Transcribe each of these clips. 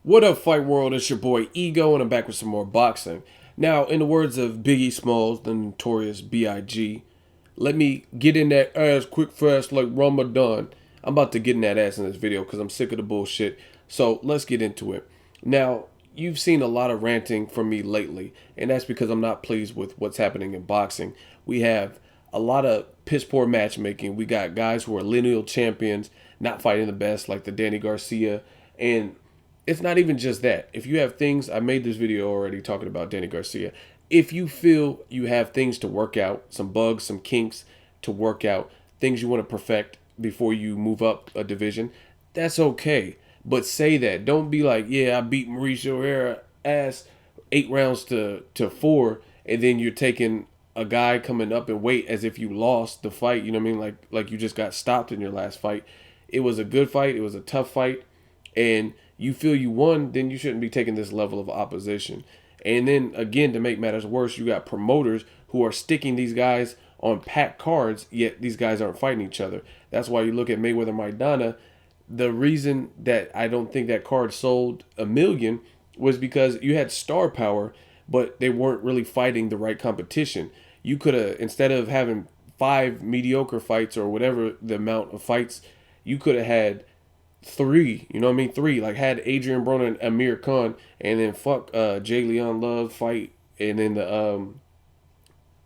What up, Fight World? It's your boy Ego, and I'm back with some more boxing. Now, in the words of Biggie Smalls, the notorious B.I.G., let me get in that ass quick, fast, like Ramadan. I'm about to get in that ass in this video because I'm sick of the bullshit. So let's get into it. Now, you've seen a lot of ranting from me lately, and that's because I'm not pleased with what's happening in boxing. We have a lot of piss poor matchmaking. We got guys who are lineal champions not fighting the best, like the Danny Garcia, and it's not even just that. If you have things, I made this video already talking about Danny Garcia. If you feel you have things to work out, some bugs, some kinks to work out, things you want to perfect before you move up a division, that's okay. But say that. Don't be like, yeah, I beat Mauricio Herrera ass 8 rounds to 4, and then you're taking a guy coming up in weight as if you lost the fight. You know what I mean? Like you just got stopped in your last fight. It was a good fight. It was a tough fight, and you feel you won, then you shouldn't be taking this level of opposition. And then again, to make matters worse, you got promoters who are sticking these guys on packed cards, yet these guys aren't fighting each other. That's why you look at Mayweather Maidana. The reason that I don't think that card sold a million was because you had star power, but they weren't really fighting the right competition. You could have, instead of having 5 mediocre fights or whatever the amount of fights, you could have had 3, you know what I mean? 3, like had Adrian Broner and Amir Khan, and then fuck Jay Leon Love fight, and then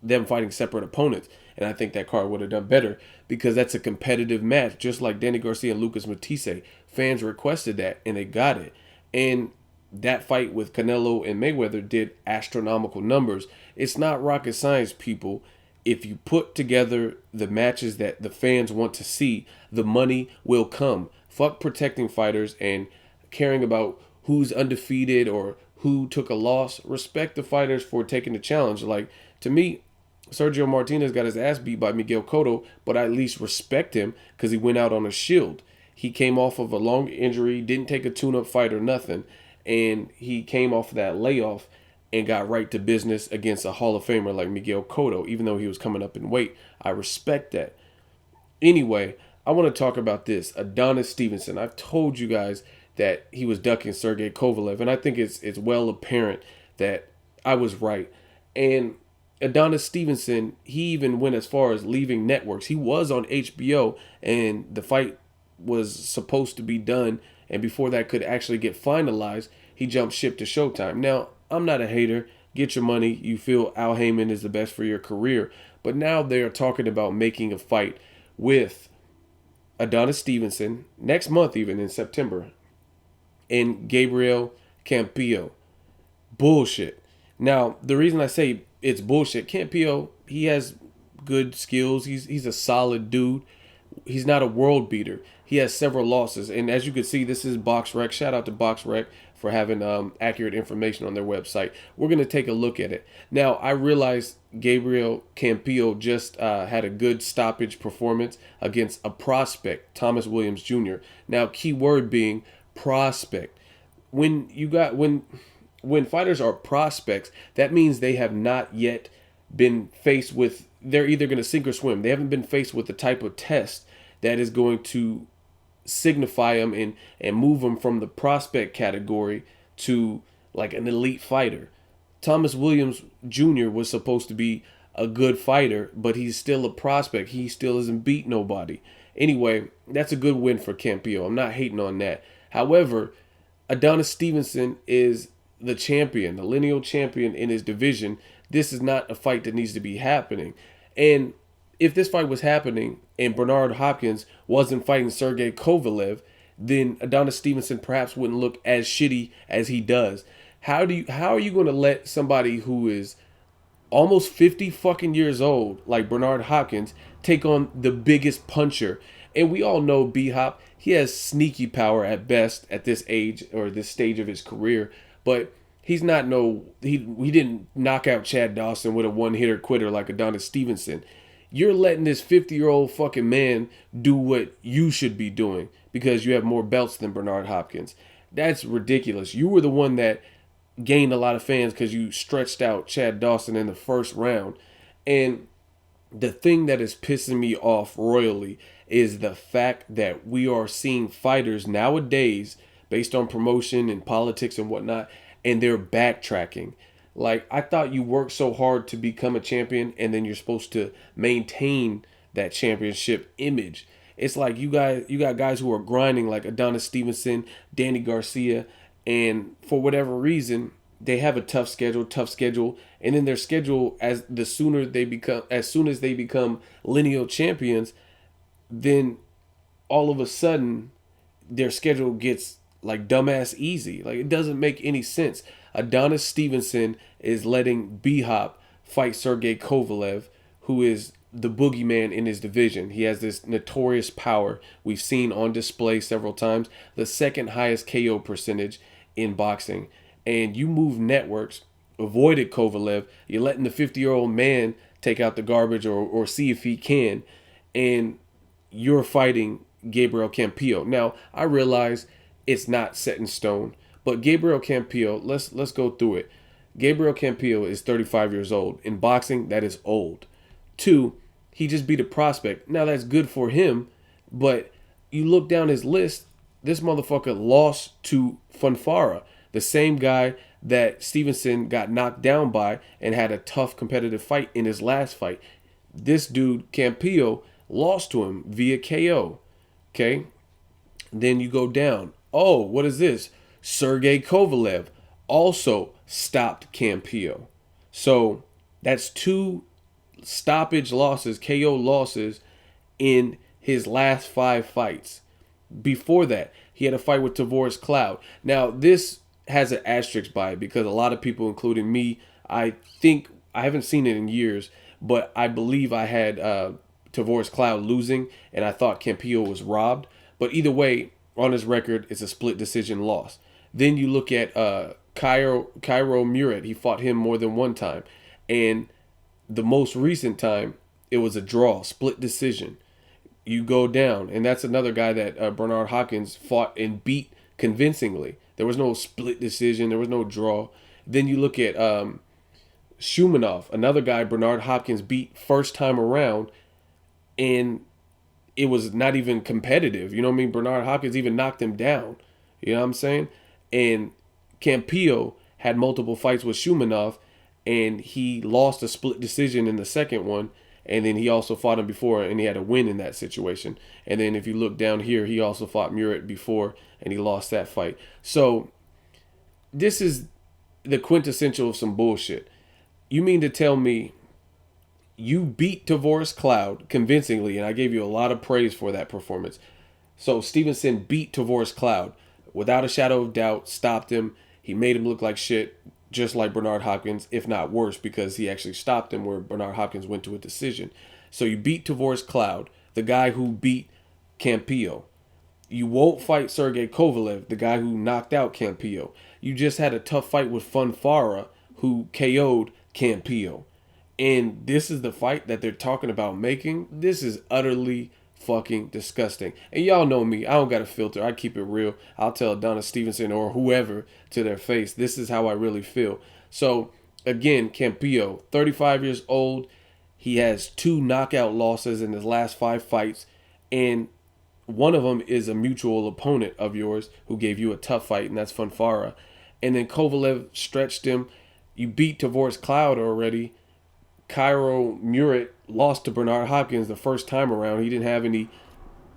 them fighting separate opponents. And I think that card would have done better because that's a competitive match, just like Danny Garcia and Lucas Matisse. Fans requested that, and they got it. And that fight with Canelo and Mayweather did astronomical numbers. It's not rocket science, people. If you put together the matches that the fans want to see, the money will come. Fuck protecting fighters and caring about who's undefeated or who took a loss. Respect the fighters for taking the challenge. Like, to me, Sergio Martinez got his ass beat by Miguel Cotto, but I at least respect him because he went out on a shield. He came off of a long injury, didn't take a tune-up fight or nothing, and he came off of that layoff and got right to business against a Hall of Famer like Miguel Cotto, even though he was coming up in weight. I respect that. Anyway, I want to talk about this. Adonis Stevenson. I've told you guys that he was ducking Sergey Kovalev, and I think it's well apparent that I was right. And Adonis Stevenson, he even went as far as leaving networks. He was on HBO, and the fight was supposed to be done, and before that could actually get finalized, he jumped ship to Showtime. Now, I'm not a hater. Get your money. You feel Al Heyman is the best for your career. But now they're talking about making a fight with Adonis Stevenson next month, even in September, and Gabriel Campillo. Bullshit. Now, the reason I say it's bullshit, Campillo, he has good skills. He's a solid dude. He's not a world beater. He has several losses, and as you can see, this is BoxRec. Shout out to BoxRec for having accurate information on their website. We're going to take a look at it. Now, I realize Gabriel Campillo just had a good stoppage performance against a prospect, Thomas Williams Jr. Now, key word being prospect. When fighters are prospects, that means they have not yet been faced with, they're either going to sink or swim. They haven't been faced with the type of test that is going to signify them and move them from the prospect category to like an elite fighter. Thomas Williams Jr. was supposed to be a good fighter, but he's still a prospect. He still hasn't beat nobody. Anyway, that's a good win for Campillo. I'm not hating on that. However, Adonis Stevenson is the champion, the lineal champion in his division. This is not a fight that needs to be happening. And if this fight was happening and Bernard Hopkins wasn't fighting Sergey Kovalev, then Adonis Stevenson perhaps wouldn't look as shitty as he does. How are you going to let somebody who is almost 50 fucking years old, like Bernard Hopkins, take on the biggest puncher? And we all know B-Hop, he has sneaky power at best at this age or this stage of his career, but he's not he didn't knock out Chad Dawson with a one-hitter quitter like Adonis Stevenson. You're letting this 50-year-old fucking man do what you should be doing because you have more belts than Bernard Hopkins. That's ridiculous. You were the one that gained a lot of fans because you stretched out Chad Dawson in the first round. And the thing that is pissing me off royally is the fact that we are seeing fighters nowadays based on promotion and politics and whatnot, and they're backtracking. Like, I thought you worked so hard to become a champion, and then you're supposed to maintain that championship image. It's like you got guys who are grinding like Adonis Stevenson, Danny Garcia, and for whatever reason, they have a tough schedule, and then their schedule as soon as they become lineal champions, then all of a sudden their schedule gets like dumbass easy. Like, it doesn't make any sense. Adonis Stevenson is letting B Hop fight Sergey Kovalev, who is the boogeyman in his division. He has this notorious power we've seen on display several times, the second highest KO percentage in boxing. And you move networks, avoided Kovalev. You're letting the 50-year-old man take out the garbage or see if he can. And you're fighting Gabriel Campillo. Now, I realize it's not set in stone, but Gabriel Campillo, let's go through it. Gabriel Campillo is 35 years old. In boxing, that is old. 2, he just beat a prospect. Now, that's good for him, but you look down his list, this motherfucker lost to Funfara, the same guy that Stevenson got knocked down by and had a tough competitive fight in his last fight. This dude, Campillo, lost to him via KO. Okay? Then you go down. Oh, what is this? Sergey Kovalev also stopped Campillo. So that's 2 stoppage losses, KO losses in his last 5 fights. Before that, he had a fight with Tavoris Cloud. Now, this has an asterisk by it because a lot of people, including me, I think, I haven't seen it in years, but I believe I had Tavoris Cloud losing, and I thought Campillo was robbed. But either way, on his record, it's a split decision loss. Then you look at Cairo Murat. He fought him more than one time. And the most recent time, it was a draw, split decision. You go down, and that's another guy that Bernard Hopkins fought and beat convincingly. There was no split decision. There was no draw. Then you look at Shumanov, another guy Bernard Hopkins beat first time around, and it was not even competitive. You know what I mean? Bernard Hopkins even knocked him down. You know what I'm saying? And Campillo had multiple fights with Shumanov, and he lost a split decision in the second one. And then he also fought him before, and he had a win in that situation. And then if you look down here, he also fought Murat before, and he lost that fight. So this is the quintessential of some bullshit. You mean to tell me you beat Tavoris Cloud convincingly, and I gave you a lot of praise for that performance. So Stevenson beat Tavoris Cloud without a shadow of doubt, stopped him. He made him look like shit, just like Bernard Hopkins, if not worse, because he actually stopped him where Bernard Hopkins went to a decision. So you beat Tavoris Cloud, the guy who beat Campillo. You won't fight Sergey Kovalev, the guy who knocked out Campillo. You just had a tough fight with Funfara, who KO'd Campillo. And this is the fight that they're talking about making. This is utterly fucking disgusting. And y'all know me. I don't got a filter. I keep it real. I'll tell Adonis Stevenson or whoever to their face, this is how I really feel. So, again, Campillo, 35 years old. He has 2 knockout losses in his last 5 fights. And one of them is a mutual opponent of yours who gave you a tough fight, and that's Funfara. And then Kovalev stretched him. You beat Tavoris Cloud already. Cairo Murat lost to Bernard Hopkins the first time around. He didn't have any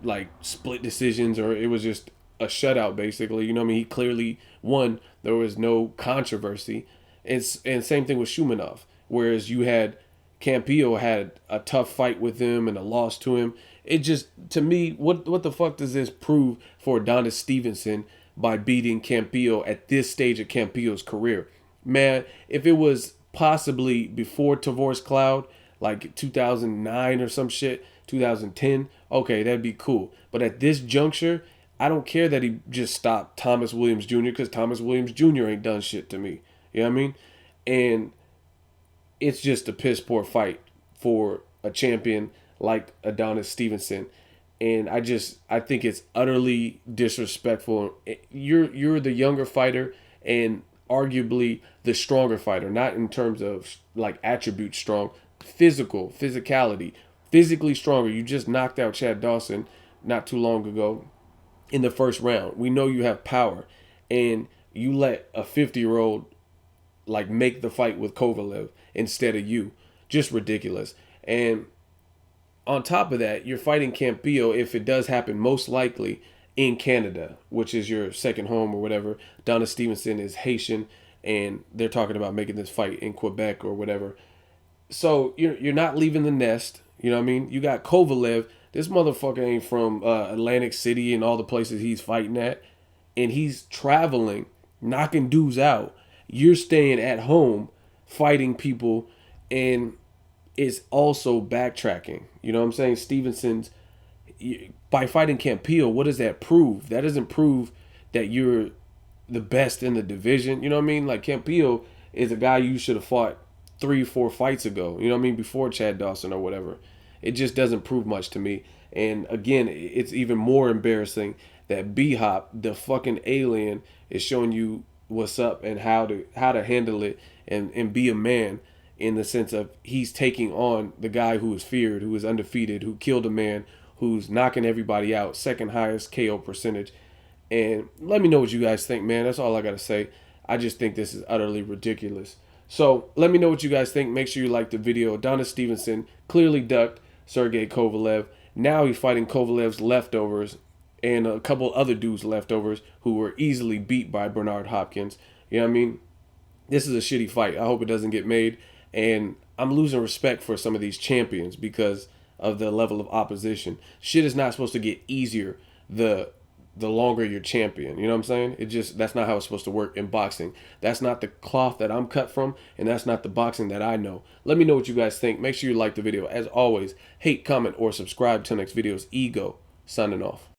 like split decisions, or it was just a shutout basically. You know what I mean? He clearly won. There was no controversy. And same thing with Shumanov. Whereas you had Campillo had a tough fight with him and a loss to him. It just, to me, what the fuck does this prove for Adonis Stevenson by beating Campillo at this stage of Campillo's career? Man, if it was possibly before Tavoris Cloud, like 2009 or some shit, 2010, okay, that'd be cool. But at this juncture, I don't care that he just stopped Thomas Williams Jr. because Thomas Williams Jr. ain't done shit to me. You know what I mean? And it's just a piss poor fight for a champion like Adonis Stevenson. And I think it's utterly disrespectful. You're the younger fighter and arguably the stronger fighter, not in terms of like attribute strong, physicality, physically stronger. You just knocked out Chad Dawson not too long ago. in the first round. We know you have power, and you let a 50-year-old like make the fight with Kovalev instead of you. Just ridiculous. And on top of that, you're fighting Campillo, if it does happen, most likely in Canada, which is your second home or whatever. Adonis Stevenson is Haitian, and they're talking about making this fight in Quebec or whatever. So you're not leaving the nest. You know what I mean? You got Kovalev. This motherfucker ain't from Atlantic City and all the places he's fighting at, and he's traveling, knocking dudes out. You're staying at home, fighting people, and is also backtracking. You know what I'm saying? Stevenson's, by fighting Campillo, what does that prove? That doesn't prove that you're the best in the division. You know what I mean? Like, Campillo is a guy you should have fought 3-4 fights ago. You know what I mean? Before Chad Dawson or whatever. It just doesn't prove much to me. And again, it's even more embarrassing that B-Hop, the fucking alien, is showing you what's up and how to handle it and be a man, in the sense of he's taking on the guy who is feared, who is undefeated, who killed a man, who's knocking everybody out, second highest KO percentage. And let me know what you guys think, man. That's all I got to say. I just think this is utterly ridiculous. So let me know what you guys think. Make sure you like the video. Adonis Stevenson clearly ducked Sergey Kovalev. Now he's fighting Kovalev's leftovers and a couple other dudes' leftovers who were easily beat by Bernard Hopkins. You know what I mean? This is a shitty fight. I hope it doesn't get made. And I'm losing respect for some of these champions because of the level of opposition. Shit is not supposed to get easier the longer you're champion. You know what I'm saying? That's not how it's supposed to work in boxing. That's not the cloth that I'm cut from, and that's not the boxing that I know. Let me know what you guys think. Make sure you like the video. As always, hate, comment, or subscribe. Till next videos. Ego signing off.